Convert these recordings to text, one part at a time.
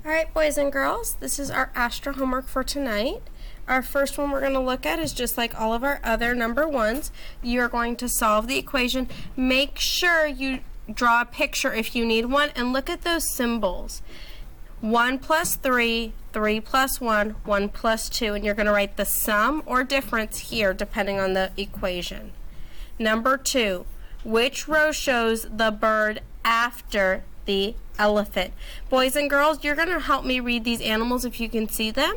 Alright, boys and girls, this is our Astro homework for tonight. Our first one we're going to look at is just like all of our other number ones. You're going to solve the equation. Make sure you draw a picture if you need one, and look at those symbols. 1 plus 3, 3 plus 1, 1 plus 2, and you're going to write the sum or difference here depending on the equation. Number 2, which row shows the bird after the elephant? Boys and girls, you're going to help me read these animals if you can see them.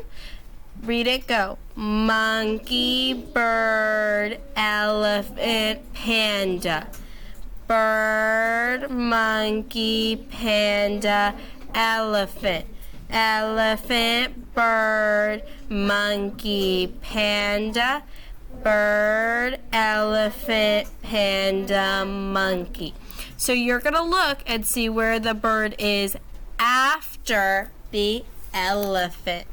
Read it, go. Monkey, bird, elephant, panda. Bird, monkey, panda, elephant. Elephant, bird, monkey, panda. Bird, elephant, panda, monkey. So you're going to look and see where the bird is after the elephant.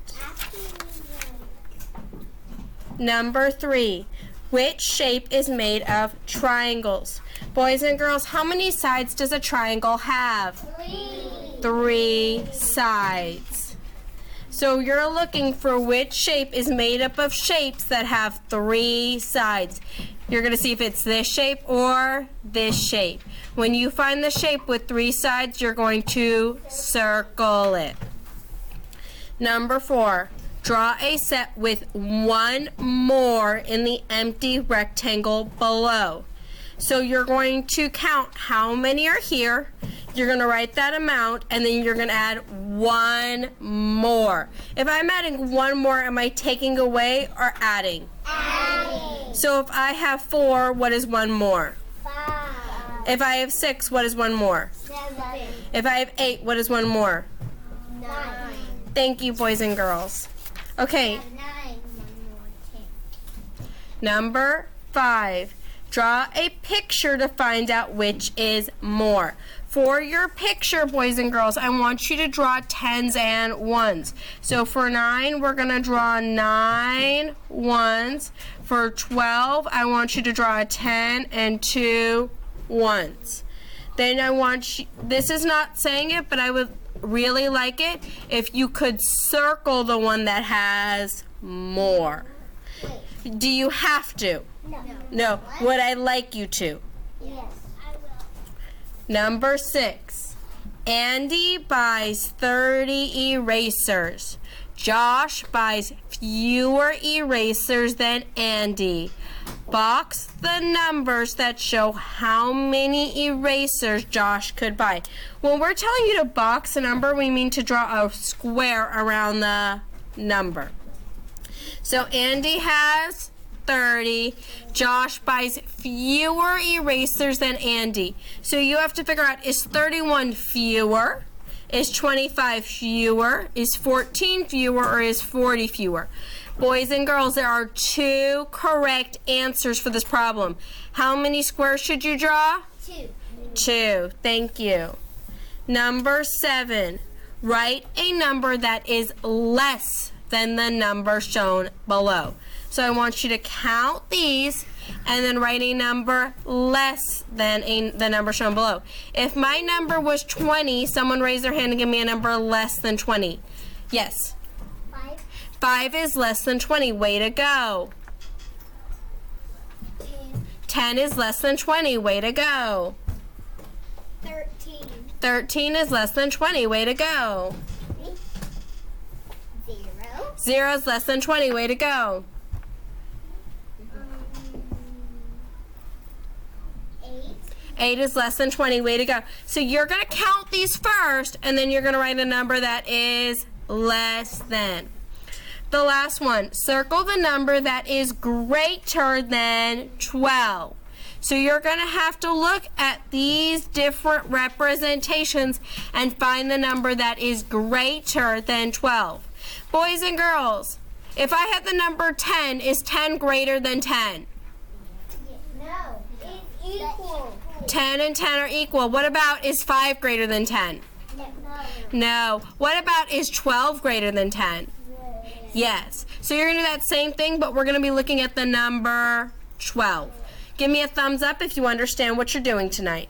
Number 3, which shape is made of triangles? Boys and girls, how many sides does a triangle have? 3 sides. So you're looking for which shape is made up of shapes that have 3 sides. You're going to see if it's this shape or this shape. When you find the shape with 3 sides, you're going to circle it. Number 4, draw a set with 1 more in the empty rectangle below. So you're going to count how many are here. You're going to write that amount, and then you're going to add 1 more. If I'm adding 1 more, am I taking away or adding? Adding. So if I have 4, what is 1 more? 5. If I have 6, what is 1 more? 7. If I have 8, what is 1 more? 9. Thank you, boys and girls. Okay. Number 5. Draw a picture to find out which is more. For your picture, boys and girls, I want you to draw 10s and 1s. So for 9, we're going to draw 9 1s. For 12, I want you to draw a 10 and 2 1s. Then I want you, this is not saying it, but I would really like it if you could circle the one that has more. Do you have to? No. Would I like you to? Yes, I will. Number 6. Andy buys 30 erasers. Josh buys fewer erasers than Andy. Box the numbers that show how many erasers Josh could buy. When we're telling you to box a number, we mean to draw a square around the number. So Andy has 30. Josh buys fewer erasers than Andy. So you have to figure out, is 31 fewer? Is 25 fewer? Is 14 fewer? Or is 40 fewer? Boys and girls, there are 2 correct answers for this problem. How many squares should you draw? 2. 2. Thank you. Number 7. Write a number that is less than the number shown below. So I want you to count these and then write a number less than the number shown below. If my number was 20, someone raise their hand and give me a number less than 20. Yes. 5. 5 is less than 20. Way to go. 10. 10 is less than 20. Way to go. 13. 13 is less than 20. Way to go. 0. 0 is less than 20. Way to go. 8. 8 is less than 20. Way to go. So you're going to count these first, and then you're going to write a number that is less than. The last one, circle the number that is greater than 12. So you're going to have to look at these different representations and find the number that is greater than 12. Boys and girls, if I had the number 10, is 10 greater than 10? No, it's equal. 10 and 10 are equal. What about, is 5 greater than 10? No. What about, is 12 greater than 10? Yes. So you're going to do that same thing, but we're going to be looking at the number 12. Give me a thumbs up if you understand what you're doing tonight.